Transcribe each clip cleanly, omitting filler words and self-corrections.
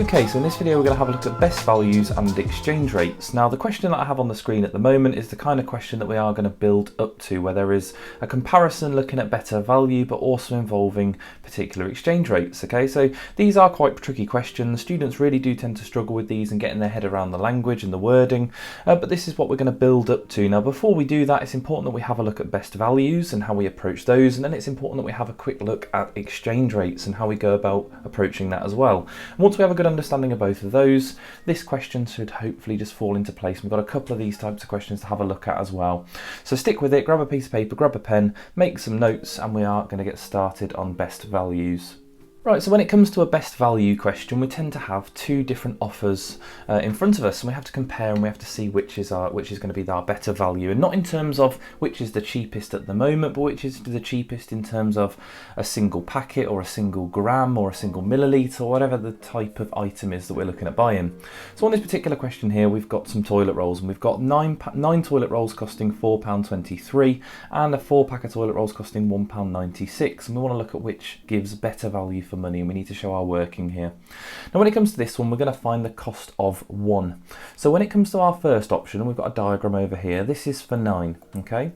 Okay, so in this video we're going to have a look at best values and exchange rates. Now the question that I have on the screen at the moment is the kind of question that we are going to build up to, where there is a comparison looking at better value but also involving particular exchange rates. Okay, so these are quite tricky questions. Students really do tend to struggle with these and getting their head around the language and the wording, but this is what we're going to build up to. Now before we do that, it's important that we have a look at best values and how we approach those, and then it's important that we have a quick look at exchange rates and how we go about approaching that as well. And once we have a good understanding of both of those, this question should hopefully just fall into place. We've got a couple of these types of questions to have a look at as well. So stick with it, grab a piece of paper, grab a pen, make some notes, and we are going to get started on best values. Right, so when it comes to a best value question, we tend to have two different offers in front of us, and we have to compare and we have to see which is going to be our better value, and not in terms of which is the cheapest at the moment, but which is the cheapest in terms of a single packet or a single gram or a single milliliter or whatever the type of item is that we're looking at buying. So on this particular question here, we've got some toilet rolls, and we've got nine toilet rolls costing £4.23 and a 4-pack of toilet rolls costing £1.96, and we want to look at which gives better value for money, and we need to show our working here. Now when it comes to this one, we're going to find the cost of 1. So when it comes to our first option, we've got a diagram over here. This is for 9. Okay,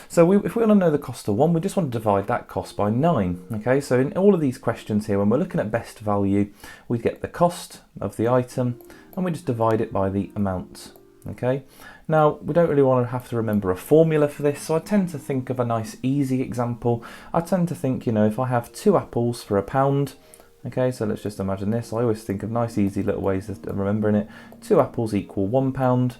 so if we want to know the cost of 1, we just want to divide that cost by 9. Okay, so in all of these questions here, when we're looking at best value, we get the cost of the item and we just divide it by the amount. Okay, now we don't really want to have to remember a formula for this, so I tend to think of a nice easy example. I tend to think, if I have 2 apples for £1, okay, so let's just imagine this. I always think of nice easy little ways of remembering it. 2 apples equal £1.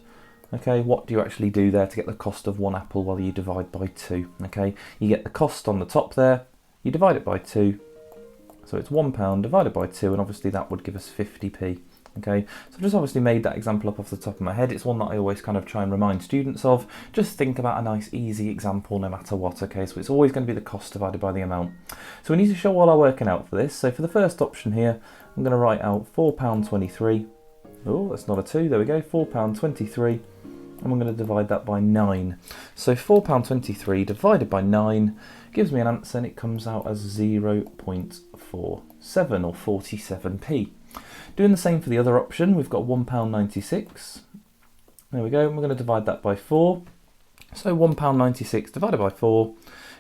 Okay, what do you actually do there to get the cost of 1 apple? Well, you divide by 2. Okay, you get the cost on the top there, you divide it by 2, so it's £1 divided by 2, and obviously that would give us 50p. Okay, so I've just obviously made that example up off the top of my head. It's one that I always kind of try and remind students of. Just think about a nice easy example no matter what. Okay, so it's always going to be the cost divided by the amount. So we need to show all our working out for this. So for the first option here, I'm going to write out £4.23. Oh, that's not a 2, there we go, £4.23. And I'm going to divide that by 9. So £4.23 divided by 9 gives me an answer, and it comes out as 0.47 or 47p. Doing the same for the other option, we've got £1.96. There we go, and we're going to divide that by 4. So £1.96 divided by 4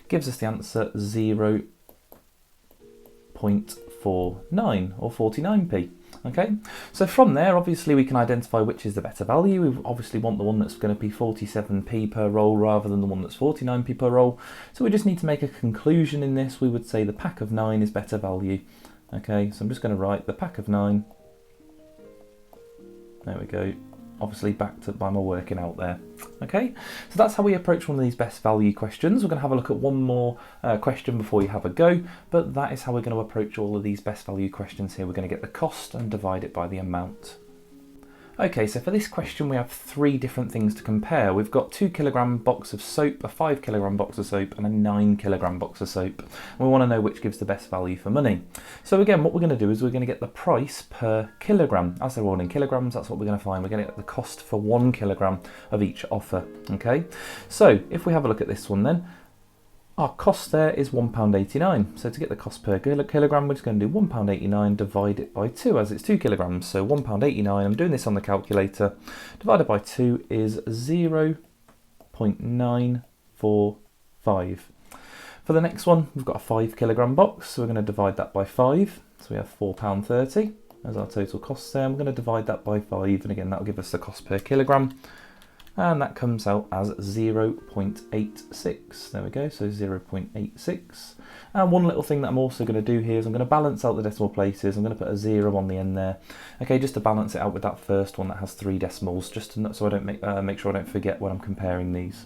gives us the answer 0.49 or 49p. Okay, so from there, obviously we can identify which is the better value. We obviously want the one that's going to be 47p per roll rather than the one that's 49p per roll. So we just need to make a conclusion in this. We would say the pack of 9 is better value. Okay, so I'm just going to write the pack of 9. There we go, obviously backed up by my working out there. Okay, so that's how we approach one of these best value questions. We're going to have a look at one more question before you have a go, but that is how we're going to approach all of these best value questions here. We're going to get the cost and divide it by the amount. Okay, so for this question we have 3 different things to compare. We've got 2 kilogram box of soap, a 5 kilogram box of soap, and a 9 kilogram box of soap. And we want to know which gives the best value for money. So again, what we're going to do is we're going to get the price per kilogram. As they're all in kilograms, that's what we're going to find. We're going to get the cost for 1 kilogram of each offer. Okay, so if we have a look at this one then, our cost there is £1.89. So to get the cost per kilogram, we're just going to do £1.89 divide it by 2, as it's 2 kilograms. So £1.89, I'm doing this on the calculator, divided by 2 is 0.945. For the next one, we've got a 5 kilogram box, so we're going to divide that by 5. So we have £4.30 as our total cost there. I'm going to divide that by 5, and again, that'll give us the cost per kilogram. And that comes out as 0.86. There we go, so 0.86. And one little thing that I'm also going to do here is I'm going to balance out the decimal places. I'm going to put a 0 on the end there. Okay, just to balance it out with that first one that has 3 decimals, just so I don't make sure I don't forget when I'm comparing these.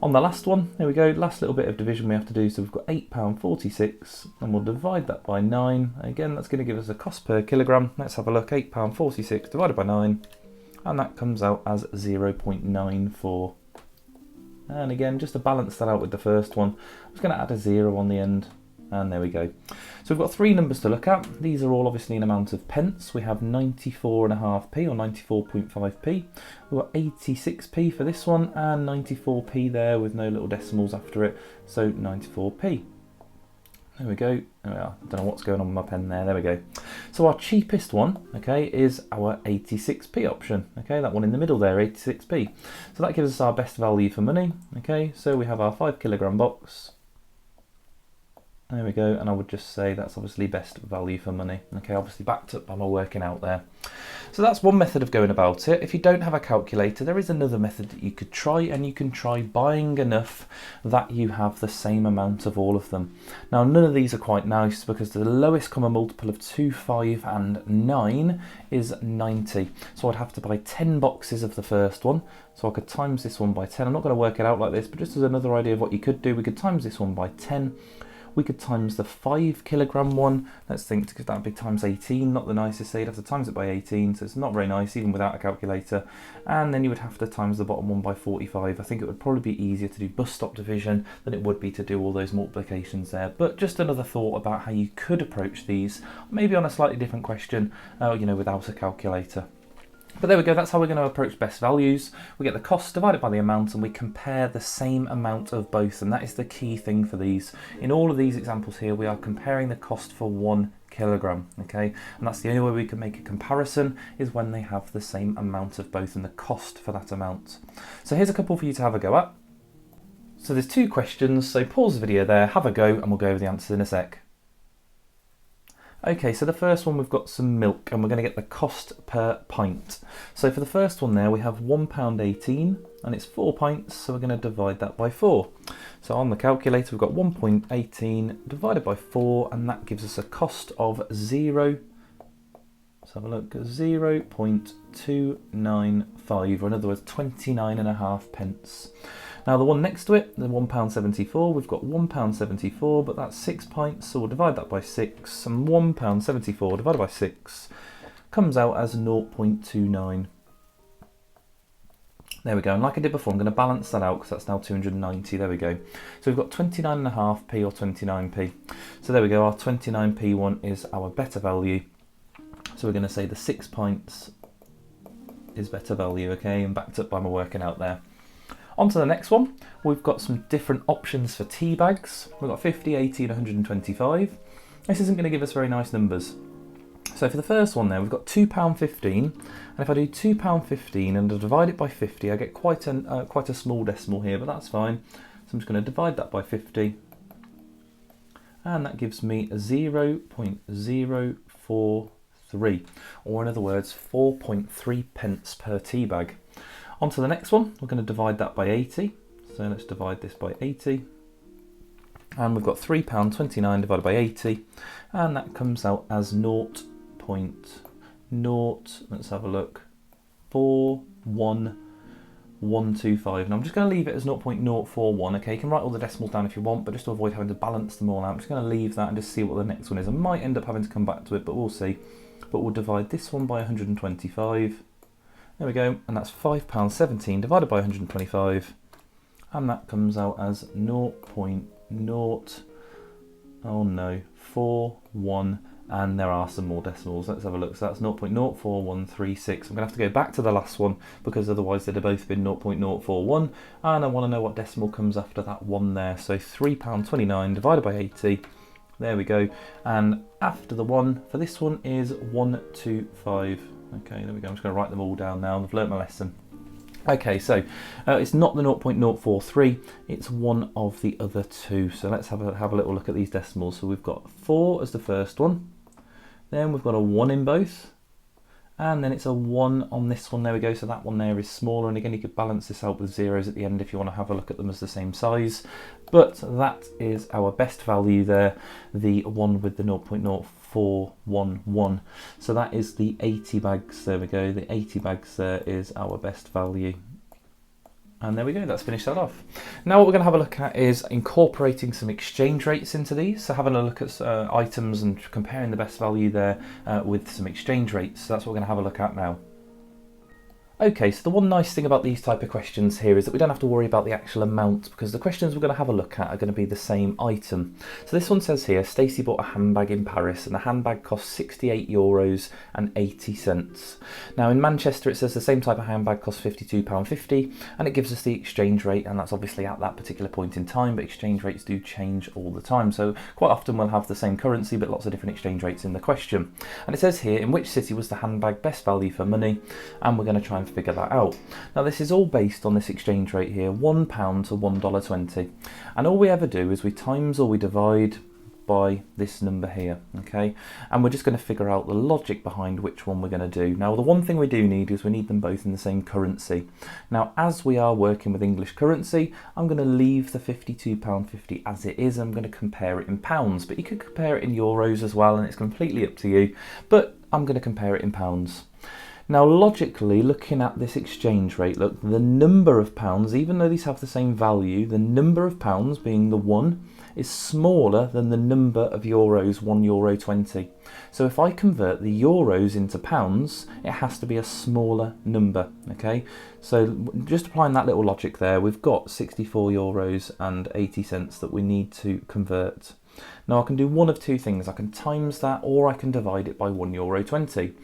On the last one, there we go, last little bit of division we have to do. So we've got £8.46, and we'll divide that by 9. Again, that's going to give us a cost per kilogram. Let's have a look, £8.46 divided by 9. And that comes out as 0.94. And again, just to balance that out with the first one, I'm just going to add a 0 on the end, and there we go. So we've got 3 numbers to look at. These are all obviously in amount of pence. We have 94.5p or 94.5p. We've got 86p for this one, and 94p there with no little decimals after it, so 94p. There we go. There we are. I don't know what's going on with my pen there. There we go. So our cheapest one, okay, is our 86p option. Okay, that one in the middle there, 86p. So that gives us our best value for money. Okay, so we have our 5 kilogram box. There we go, and I would just say that's obviously best value for money. Okay, obviously backed up by my working out there. So that's one method of going about it. If you don't have a calculator, there is another method that you could try, and you can try buying enough that you have the same amount of all of them. Now, none of these are quite nice because the lowest common multiple of 2, 5 and 9 is 90. So I'd have to buy 10 boxes of the first one. So I could times this one by 10. I'm not going to work it out like this, but just as another idea of what you could do, we could times this one by 10. We could times the 5 kilogram one. Let's think, because that would be times 18, not the nicest. So you'd have to times it by 18, so it's not very nice even without a calculator. And then you would have to times the bottom one by 45. I think it would probably be easier to do bus stop division than it would be to do all those multiplications there. But just another thought about how you could approach these, maybe on a slightly different question, you know, without a calculator. But there we go, that's how we're going to approach best values. We get the cost divided by the amount and we compare the same amount of both, and that is the key thing for these. In all of these examples here, we are comparing the cost for 1 kilogram, okay? And that's the only way we can make a comparison, is when they have the same amount of both and the cost for that amount. So here's a couple for you to have a go at. So there's 2 questions, so pause the video there, have a go, and we'll go over the answers in a sec. Okay, so the first one, we've got some milk and we're going to get the cost per pint. So for the first one there, we have £1.18 and it's 4 pints, so we're going to divide that by 4. So on the calculator, we've got 1.18 divided by 4, and that gives us a cost of 0. Let's have a look, 0.295, or in other words, 29.5 pence. Now the one next to it, the £1.74, we've got £1.74, but that's 6 pints, so we'll divide that by 6, and £1.74 divided by 6 comes out as 0.29. There we go, and like I did before, I'm going to balance that out because that's now 290, there we go. So we've got 29.5p or 29p. So there we go, our 29p one is our better value. So we're going to say the 6 pints is better value, okay, and backed up by my working out there. On to the next one, we've got some different options for tea bags. We've got 50, 80 and 125. This isn't going to give us very nice numbers. So for the first one there, we've got £2.15, and if I do £2.15 and I divide it by 50, I get quite a small decimal here, but that's fine. So I'm just going to divide that by 50, and that gives me 0.043, or in other words, 4.3 pence per tea bag. On to the next one, we're going to divide that by 80. So let's divide this by 80. And we've got £3.29 divided by 80. And that comes out as 0.0, let's have a look, 41125. And I'm just going to leave it as 0.041. Okay, you can write all the decimals down if you want, but just to avoid having to balance them all out, I'm just going to leave that and just see what the next one is. I might end up having to come back to it, but we'll see. But we'll divide this one by 125. There we go, and that's £5.17 divided by 125, and that comes out as 0.041, and there are some more decimals. Let's have a look. So that's 0.04136. I'm going to have to go back to the last one because otherwise they'd have both been 0.041, and I want to know what decimal comes after that one there. So £3.29 divided by 80. There we go, and after the one for this one is 125. Okay, there we go. I'm just going to write them all down now. I've learnt my lesson. Okay, so it's not the 0.043, it's one of the other two. So let's have a little look at these decimals. So we've got 4 as the first one, then we've got a 1 in both, and then it's a 1 on this one. There we go. So that one there is smaller, and again you could balance this out with zeros at the end if you want to have a look at them as the same size. But that is our best value there, the one with the 0.0411. So that is the 80 bags. There we go. The 80 bags there is our best value. And there we go, that's finished that off. Now what we're going to have a look at is incorporating some exchange rates into these. So having a look at items and comparing the best value there with some exchange rates. So that's what we're going to have a look at now. Okay, so the one nice thing about these type of questions here is that we don't have to worry about the actual amount, because the questions we're going to have a look at are going to be the same item. So this one says here, Stacey bought a handbag in Paris and the handbag cost €68 and 80 cents. Now in Manchester it says the same type of handbag costs £52.50, and it gives us the exchange rate, and that's obviously at that particular point in time, but exchange rates do change all the time. So quite often we'll have the same currency but lots of different exchange rates in the question. And it says here, in which city was the handbag best value for money? And we're going to try and figure that out. Now this is all based on this exchange rate here, £1 to $1.20, and all we ever do is we times or we divide by this number here, okay, and we're just going to figure out the logic behind which one we're going to do. Now the one thing we do need is we need them both in the same currency. Now as we are working with English currency, I'm going to leave the £52.50 as it is. I'm going to compare it in pounds, but you could compare it in euros as well, and it's completely up to you, but I'm going to compare it in pounds. Now logically, looking at this exchange rate, look, the number of pounds, even though these have the same value, the number of pounds, being the 1, is smaller than the number of euros, €1.20. So if I convert the euros into pounds, it has to be a smaller number, okay? So just applying that little logic there, we've got €64 and 80 cents that we need to convert. Now I can do one of two things. I can times that, or I can divide it by €1.20.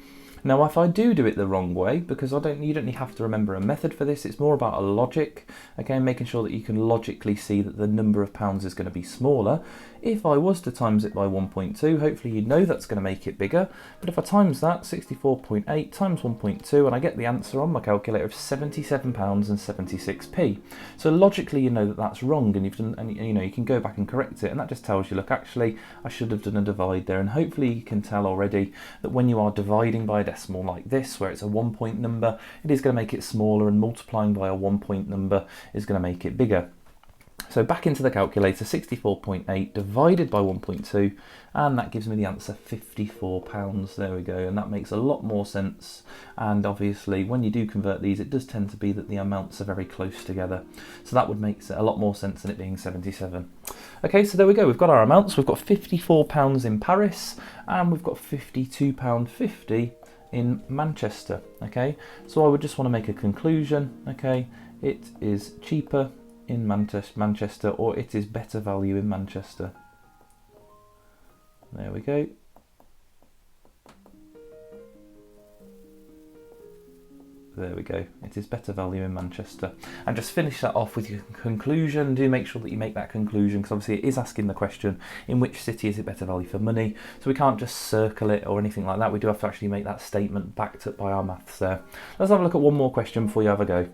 Now if I do it the wrong way, because you don't have to remember a method for this, it's more about a logic, okay, making sure that you can logically see that the number of pounds is going to be smaller. If I was to times it by 1.2, hopefully you know that's going to make it bigger, but if I times that, 64.8 times 1.2, and I get the answer on my calculator of £77 and 76p. So logically you know that that's wrong, and you can go back and correct it, and that just tells you, look, actually I should have done a divide there. And hopefully you can tell already that when you are dividing by a decimal like this, where it's a 1 point number, it is going to make it smaller, and multiplying by a 1 point number is going to make it bigger. So back into the calculator, 64.8 divided by 1.2, and that gives me the answer £54. There we go, and that makes a lot more sense. And obviously when you do convert these, it does tend to be that the amounts are very close together, so that would make a lot more sense than it being 77. Okay, so there we go, we've got our amounts. We've got £54 in Paris, and we've got £52.50 in Manchester. Okay, so I would just want to make a conclusion. Okay, it is cheaper in Manchester, or it is better value in Manchester. There we go. There we go, it is better value in Manchester. And just finish that off with your conclusion. Do make sure that you make that conclusion, because obviously it is asking the question, in which city is it better value for money? So we can't just circle it or anything like that. We do have to actually make that statement backed up by our maths there. Let's have a look at one more question before you have a go.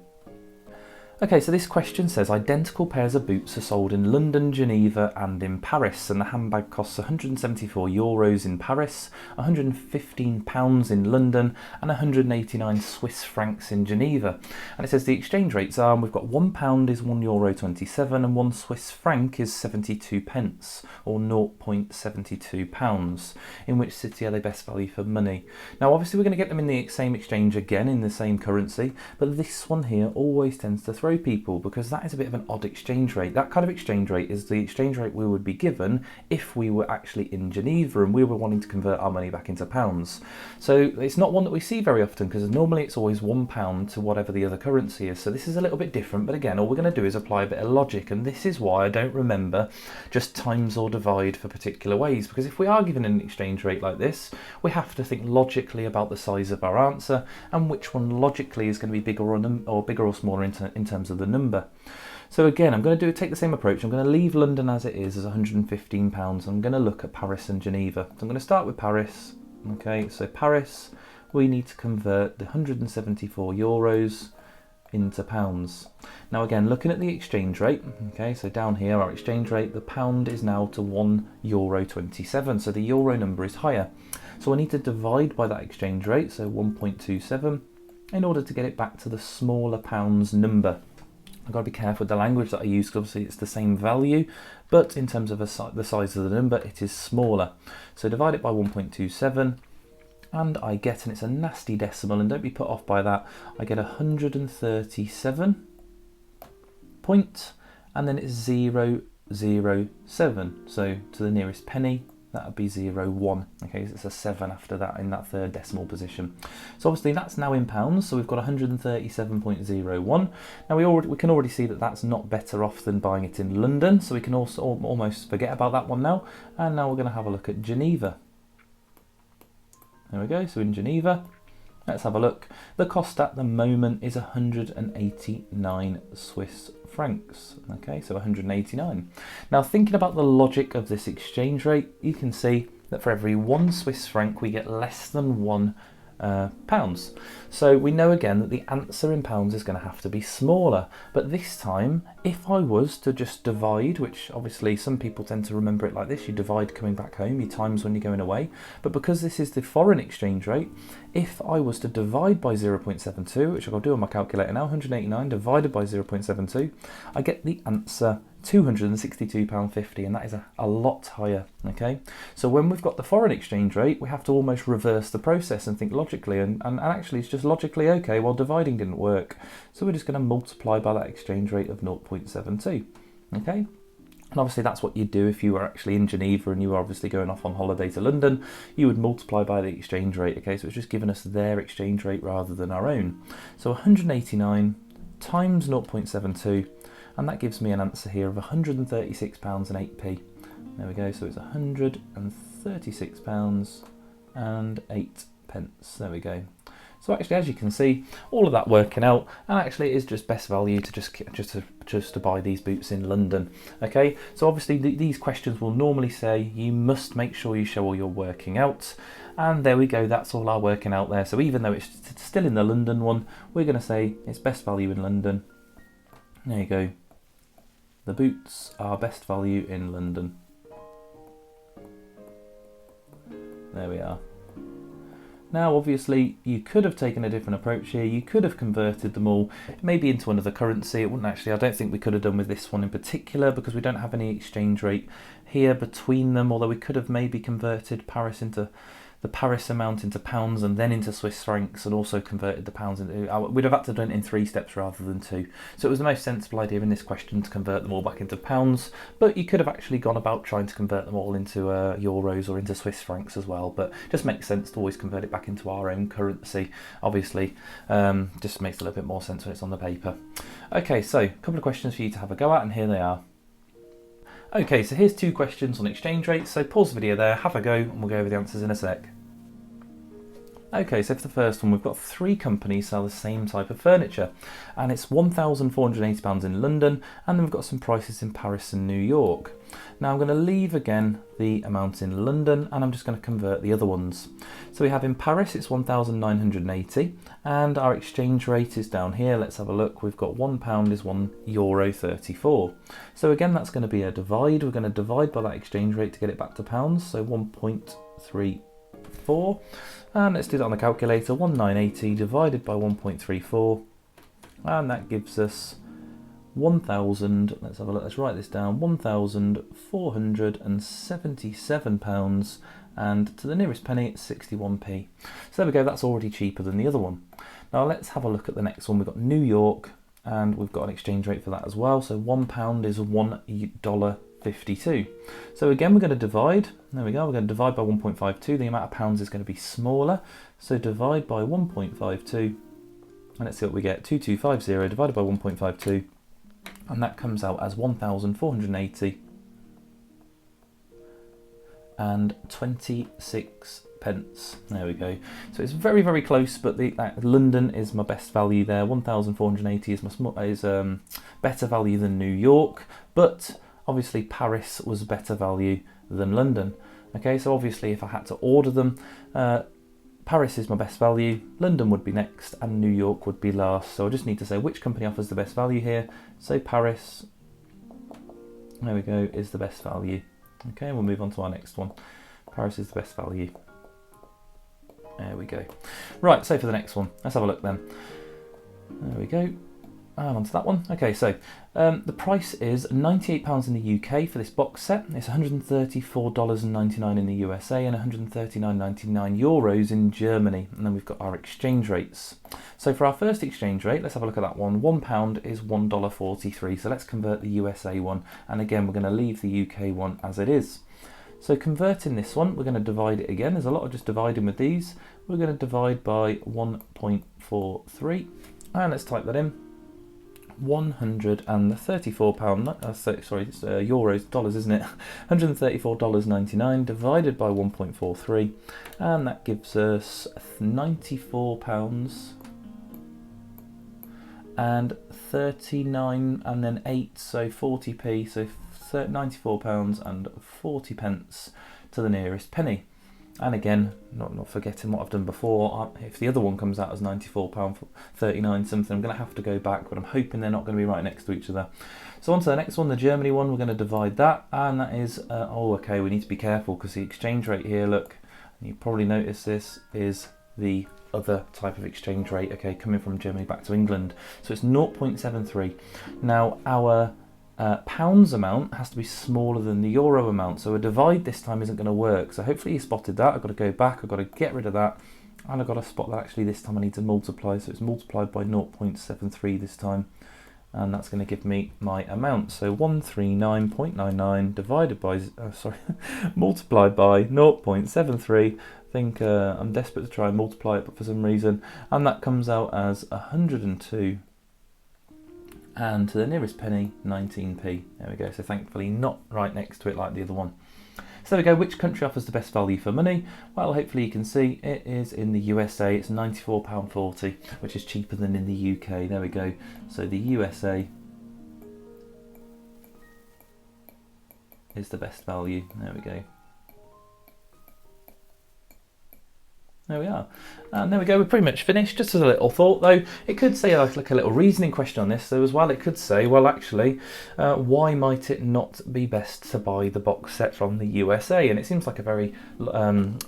Okay, so this question says identical pairs of boots are sold in London, Geneva and in Paris, and the handbag costs €174 in Paris, £115 in London and 189 Swiss francs in Geneva. And it says the exchange rates are, and we've got £1 is €1.27 and 1 Swiss franc is 72 pence, or £0.72. In which city are they best value for money? Now obviously we're going to get them in the same exchange again, in the same currency, but this one here always tends to throw people, because that is a bit of an odd exchange rate. That kind of exchange rate is the exchange rate we would be given if we were actually in Geneva and we were wanting to convert our money back into pounds. So it's not one that we see very often, because normally it's always £1 to whatever the other currency is. So this is a little bit different, but again, all we're going to do is apply a bit of logic, and this is why I don't remember just times or divide for particular ways, because if we are given an exchange rate like this, we have to think logically about the size of our answer and which one logically is going to be bigger or bigger or smaller in terms of the number. So again, I'm going to take the same approach. I'm going to leave London as it is, as £115. I'm going to look at Paris and Geneva. So I'm going to start with Paris. Okay, so Paris, we need to convert the €174 into pounds. Now again, looking at the exchange rate, okay, so down here our exchange rate, the pound is now to €1.27, so the euro number is higher. So I need to divide by that exchange rate, so 1.27, in order to get it back to the smaller pounds number. I've got to be careful with the language that I use, because obviously it's the same value, but in terms of the size of the number, it is smaller. So divide it by 1.27, and I get, and it's a nasty decimal, and don't be put off by that, I get 137 point, and then it's 007, so to the nearest penny, that would be 0.1. Okay, so it's a 7 after that in that third decimal position. So obviously that's now in pounds, so we've got 137.01. Now we can already see that that's not better off than buying it in London, so we can also almost forget about that one now. And now we're going to have a look at Geneva. There we go, so in Geneva, let's have a look. The cost at the moment is 189 Swiss francs. Okay, so 189. Now thinking about the logic of this exchange rate, you can see that for every 1 Swiss franc we get less than 1 pounds. So we know again that the answer in pounds is going to have to be smaller. But this time, if I was to just divide, which obviously some people tend to remember it like this, you divide coming back home, you times when you're going away. But because this is the foreign exchange rate, if I was to divide by 0.72, which I'll do on my calculator now, 189 divided by 0.72, I get the answer £262.50, and that is a lot higher. Okay, so when we've got the foreign exchange rate, we have to almost reverse the process and think logically, and actually it's just logically okay, well dividing didn't work, so we're just going to multiply by that exchange rate of 0.72. okay, and obviously that's what you'd do if you were actually in Geneva and you were obviously going off on holiday to London. You would multiply by the exchange rate. Okay, so it's just giving us their exchange rate rather than our own. So 189 times 0.72, and that gives me an answer here of £136.08. There we go, so it's £136.08. There we go. So actually, as you can see, all of that working out, and actually it is just best value to just to buy these boots in London. Okay, so obviously these questions will normally say you must make sure you show all your working out, and there we go, that's all our working out there. So even though it's still in the London one, we're going to say it's best value in London. There you go. The boots are best value in London. There we are. Now obviously you could have taken a different approach here. You could have converted them all maybe into another currency. It wouldn't actually, I don't think we could have done with this one in particular because we don't have any exchange rate here between them, although we could have maybe converted the Paris amount into pounds and then into Swiss francs, and also converted the pounds into, we'd have had to do it in 3 steps rather than 2. So it was the most sensible idea in this question to convert them all back into pounds, but you could have actually gone about trying to convert them all into euros or into Swiss francs as well, but it just makes sense to always convert it back into our own currency, obviously. Just makes a little bit more sense when it's on the paper. Okay, so a couple of questions for you to have a go at, and here they are. Okay, so here's 2 questions on exchange rates, so pause the video there, have a go, and we'll go over the answers in a sec. Okay, so for the first one, we've got 3 companies sell the same type of furniture, and it's £1,480 in London, and then we've got some prices in Paris and New York. Now I'm going to leave again the amount in London, and I'm just going to convert the other ones. So we have in Paris, it's 1,980, and our exchange rate is down here. Let's have a look. We've got £1 is €1.34. So again, that's going to be a divide. We're going to divide by that exchange rate to get it back to pounds, so 1.34. And let's do that on the calculator. 1,980 divided by 1.34, and that gives us 1,000. Let's have a look. Let's write this down. £1,477, and to the nearest penny, it's 61p. So there we go. That's already cheaper than the other one. Now let's have a look at the next one. We've got New York, and we've got an exchange rate for that as well. So £1 is $1.52. So again, we're going to divide. There we go. We're going to divide by 1.52. The amount of pounds is going to be smaller. So divide by 1.52, and let's see what we get. 2250 divided by 1.52, and that comes out as 1,480 and 26 pence. There we go. So it's very, very close, but London is my best value there. 1,480 is better value than New York, but obviously Paris was better value than London. Okay, so obviously if I had to order them, Paris is my best value, London would be next, and New York would be last. So I just need to say which company offers the best value here. So Paris, there we go, is the best value. Okay, we'll move on to our next one. Paris is the best value. There we go. Right, so for the next one, let's have a look then. There we go. And onto that one. Okay, so the price is £98 in the UK for this box set. It's $134.99 in the USA and €139.99 in Germany. And then we've got our exchange rates. So for our first exchange rate, let's have a look at that one. £1 is $1.43. So let's convert the USA one. And again, we're going to leave the UK one as it is. So converting this one, we're going to divide it again. There's a lot of just dividing with these. We're going to divide by 1.43, and let's type that in. £134, sorry, it's euros, dollars, isn't it? $134.99 divided by 1.43, and that gives us £94 and 39 and then 8, so 40p, so £94 and 40 pence to the nearest penny. And again, not forgetting what I've done before, if the other one comes out as £94.39 something, I'm going to have to go back, but I'm hoping they're not going to be right next to each other. So on to the next one, the Germany one, we're going to divide that, and that is, oh okay, we need to be careful because the exchange rate here, look, you probably noticed this, is the other type of exchange rate, okay, coming from Germany back to England. So it's 0.73. Now our pounds amount has to be smaller than the euro amount, so a divide this time isn't going to work. So hopefully you spotted that. I've got to go back, I've got to get rid of that, and I've got to spot that actually this time I need to multiply, so it's multiplied by 0.73 this time, and that's going to give me my amount. So 139.99 divided by multiplied by 0.73. I think I'm desperate to try and multiply it, but for some reason, and that comes out as 102, and to the nearest penny, 19p. There we go, so thankfully not right next to it like the other one. So there we go, which country offers the best value for money? Well, hopefully you can see it is in the USA. It's £94.40, which is cheaper than in the UK. There we go, so the USA is the best value. There we go. There we are, and there we go, we're pretty much finished. Just as a little thought though, it could say like a little reasoning question on this though as well. It could say, well actually, why might it not be best to buy the box set from the USA? And it seems like a very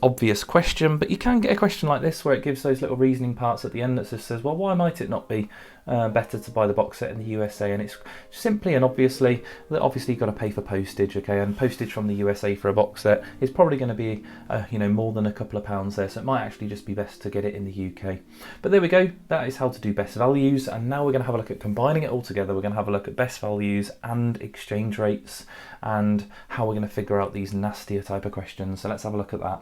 obvious question, but you can get a question like this where it gives those little reasoning parts at the end that just says, well, why might it not be better to buy the box set in the USA? And it's simply and obviously that obviously you've got to pay for postage, okay, and postage from the USA for a box set is probably going to be you know, more than a couple of pounds there, so it might actually just be best to get it in the UK. But there we go, that is how to do best values, and now we're going to have a look at combining it all together. We're going to have a look at best values and exchange rates and how we're going to figure out these nastier type of questions. So let's have a look at that.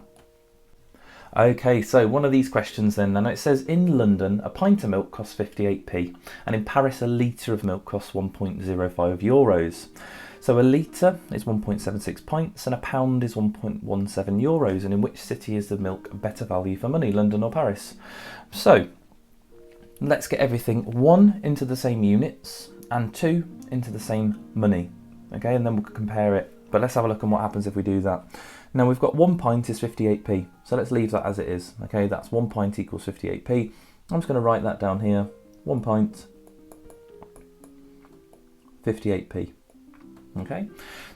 Okay, so one of these questions then, and it says in London a pint of milk costs 58p, and in Paris a litre of milk costs 1.05 euros. So a litre is 1.76 pints and a pound is 1.17 euros, and in which city is the milk better value for money, London or Paris? So let's get everything 1 into the same units and 2 into the same money, okay, and then we'll compare it. But let's have a look at what happens if we do that. Now we've got 1 pint is 58p, so let's leave that as it is, okay, that's 1 pint equals 58p. I'm just going to write that down here, 1 pint, 58p. Okay,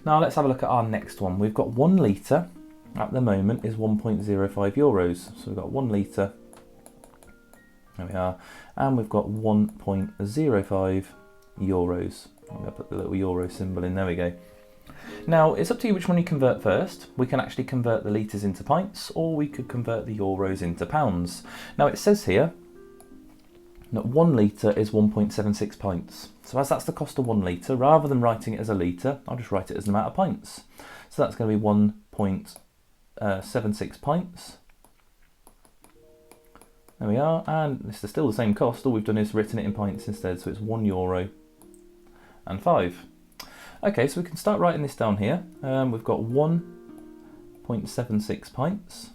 now let's have a look at our next one. We've got 1 litre at the moment is 1.05 euros. So we've got 1 litre, there we are, and we've got 1.05 euros. I'm going to put the little euro symbol in, there we go. Now it's up to you which one you convert first. We can actually convert the litres into pints, or we could convert the euros into pounds. Now it says here that 1 litre is 1.76 pints. So as that's the cost of 1 litre, rather than writing it as a litre, I'll just write it as an amount of pints. So that's going to be 1.76 pints. There we are, and this is still the same cost. All we've done is written it in pints instead, so it's €1 and 5. Okay, so we can start writing this down here. We've got 1.76 pints.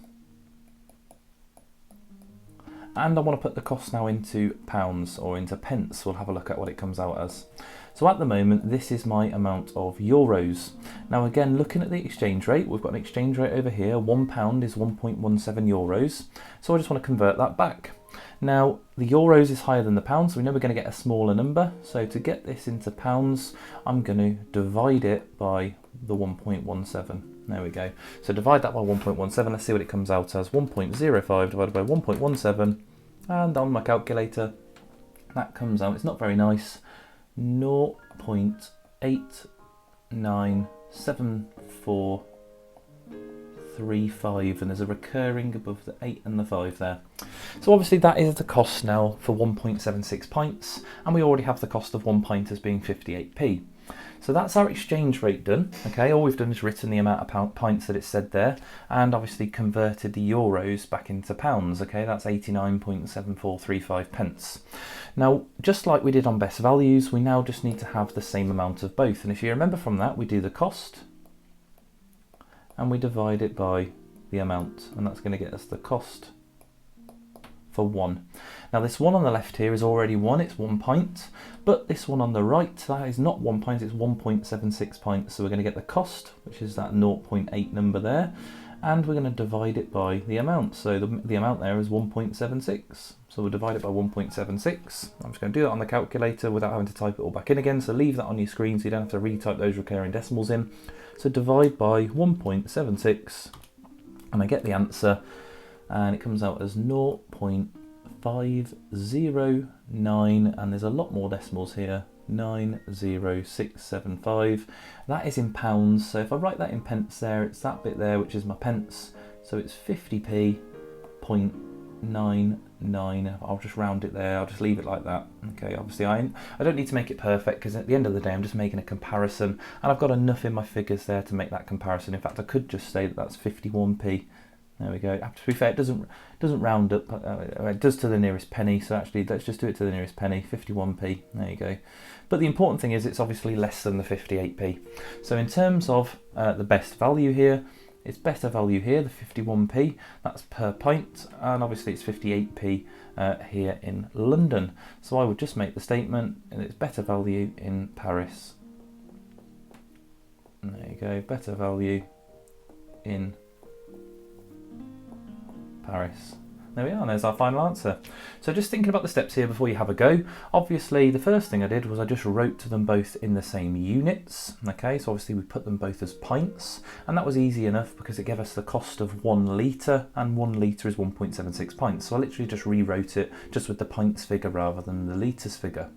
And I want to put the cost now into pounds or into pence. We'll have a look at what it comes out as. So at the moment, this is my amount of euros. Now again, looking at the exchange rate, we've got an exchange rate over here. £1 is 1.17 euros. So I just want to convert that back. Now the euros is higher than the pounds, so we know we're going to get a smaller number. So to get this into pounds, I'm going to divide it by the 1.17. There we go. So divide that by 1.17. Let's see what it comes out as. 1.05 divided by 1.17. And on my calculator, that comes out, it's not very nice, 0.897435, and there's a recurring above the 8 and the 5 there. So obviously that is the cost now for 1.76 pints, and we already have the cost of 1 pint as being 58p. So that's our exchange rate done. Okay, all we've done is written the amount of pints that it said there, and obviously converted the euros back into pounds. Okay, that's 89.7435 pence. Now, just like we did on best values, we now just need to have the same amount of both. And if you remember from that, we do the cost and we divide it by the amount, and that's going to get us the cost for 1. Now this one on the left here is already 1, it's 1 pint, but this one on the right, that is not 1 pint, it's 1.76 pints. So we're going to get the cost, which is that 0.8 number there, and we're going to divide it by the amount. So the amount there is 1.76. So we'll divide it by 1.76. I'm just going to do that on the calculator without having to type it all back in again. So leave that on your screen so you don't have to retype those recurring decimals in. So divide by 1.76, and I get the answer, and it comes out as 0.509, and there's a lot more decimals here, 90675. That is in pounds, so if I write that in pence there, it's that bit there which is my pence, so it's 50p.99. I'll just round it there, I'll just leave it like that. Okay, obviously I don't need to make it perfect, because at the end of the day I'm just making a comparison, and I've got enough in my figures there to make that comparison. In fact, I could just say that that's 51p. There we go. To be fair, it doesn't round up. It does to the nearest penny. So actually, let's just do it to the nearest penny. 51p. There you go. But the important thing is it's obviously less than the 58p. So in terms of the best value here, it's better value here, the 51p. That's per pint, and obviously it's 58p here in London. So I would just make the statement, and it's better value in Paris. There you go. Better value in Paris. There we are, and there's our final answer. So just thinking about the steps here before you have a go, obviously the first thing I did was I just wrote to them both in the same units. Okay, so obviously we put them both as pints, and that was easy enough because it gave us the cost of 1 litre, and 1 litre is 1.76 pints. So I literally just rewrote it just with the pints figure rather than the litres figure.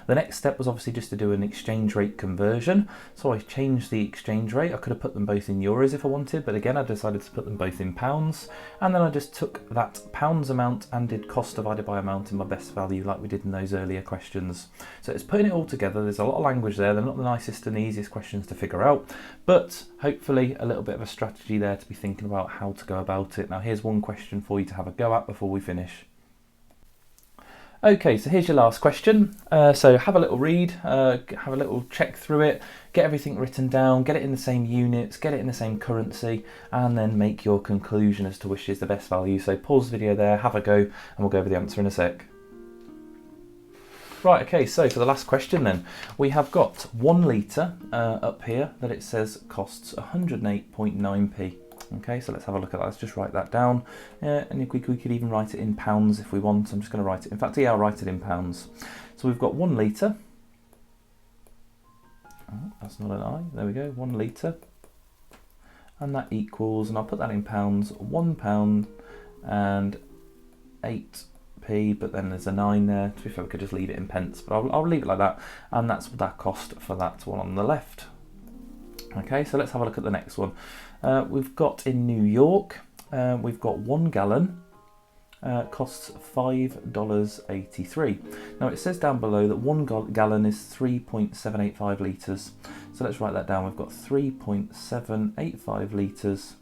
The next step was obviously just to do an exchange rate conversion. So I changed the exchange rate. I could have put them both in euros if I wanted, but again I decided to put them both in pounds, and then I just took that pounds amount and did cost divided by amount in my best value like we did in those earlier questions. So it's putting it all together. There's a lot of language there. They're not the nicest and the easiest questions to figure out, but hopefully a little bit of a strategy there to be thinking about how to go about it. Now here's one question for you to have a go at before we finish. Okay, so here's your last question. So have a little read, have a little check through it, get everything written down, get it in the same units, get it in the same currency, and then make your conclusion as to which is the best value. So pause the video there, have a go, and we'll go over the answer in a sec. Right, okay, so for the last question then, we have got 1 litre up here that it says costs 108.9p. Okay, so let's have a look at that. Let's just write that down, and we could even write it in pounds if we want. I'm just going to write it. In fact, yeah, I'll write it in pounds. So we've got 1 litre. Oh, that's not an I. There we go. 1 litre, and that equals, and I'll put that in pounds, £1 and 8p. But then there's a 9 there. To be fair, we could just leave it in pence, but I'll leave it like that. And that's that cost for that one on the left. Okay, so let's have a look at the next one. We've got in New York, we've got 1 gallon, costs $5.83. Now it says down below that 1 gallon is 3.785 litres. So let's write that down. We've got 3.785 litres,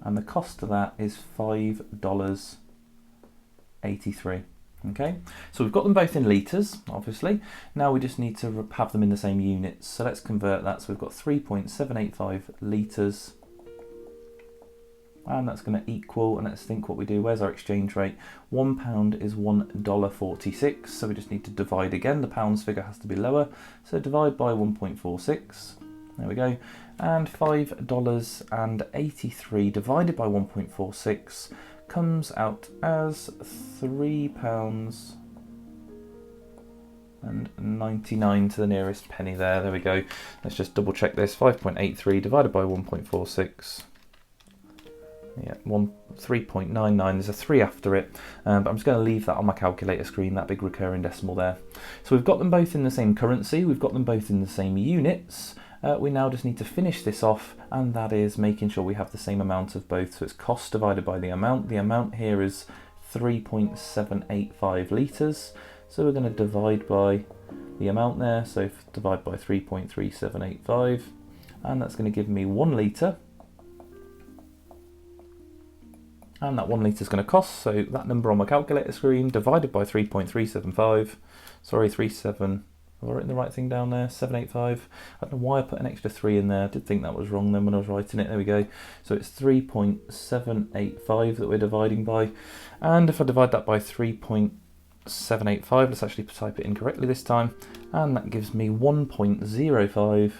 and the cost of that is $5.83. Okay, so we've got them both in litres, obviously. Now we just need to have them in the same units. So let's convert that. So we've got 3.785 litres, and that's going to equal, and let's think what we do. Where's our exchange rate? £1 is $1.46. So we just need to divide again. The pounds figure has to be lower. So divide by 1.46. There we go. And $5.83 divided by 1.46 comes out as £3.99 to the nearest penny there. There we go. Let's just double check this. 5.83 divided by 1.46. Yeah, 3.99. There's a 3 after it, but I'm just going to leave that on my calculator screen, that big recurring decimal there. So we've got them both in the same currency. We've got them both in the same units. We now just need to finish this off, and that is making sure we have the same amount of both. So it's cost divided by the amount. The amount here is 3.785 litres. So we're going to divide by the amount there, so divide by 3.3785, and that's going to give me 1 litre. And that 1 litre is going to cost, so that number on my calculator screen divided by 3.375, sorry, 37, have I written the right thing down there? 785. I don't know why I put an extra 3 in there. I did think that was wrong then when I was writing it. There we go. So it's 3.785 that we're dividing by. And if I divide that by 3.785, let's actually type it in correctly this time. And that gives me 1.05. Let's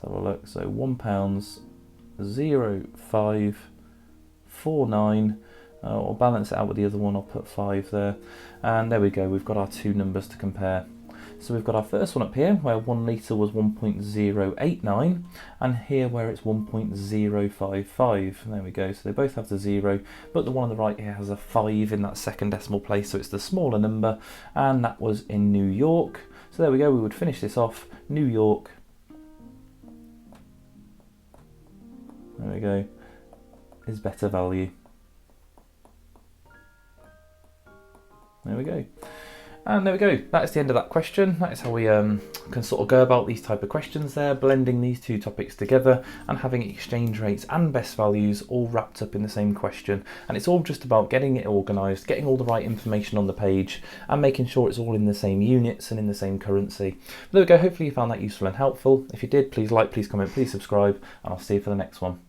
have a look. So £1.0549. I'll balance it out with the other one. I'll put 5 there. And there we go. We've got our two numbers to compare. So we've got our first one up here where 1 litre was 1.089 and here where it's 1.055. There we go, so they both have the 0, but the one on the right here has a 5 in that second decimal place, so it's the smaller number, and that was in New York. So there we go, we would finish this off. New York, there we go, is better value. There we go. And there we go, that's the end of that question. That is how we can sort of go about these type of questions there, blending these two topics together and having exchange rates and best values all wrapped up in the same question. And it's all just about getting it organised, getting all the right information on the page and making sure it's all in the same units and in the same currency. But there we go, hopefully you found that useful and helpful. If you did, please like, please comment, please subscribe, and I'll see you for the next one.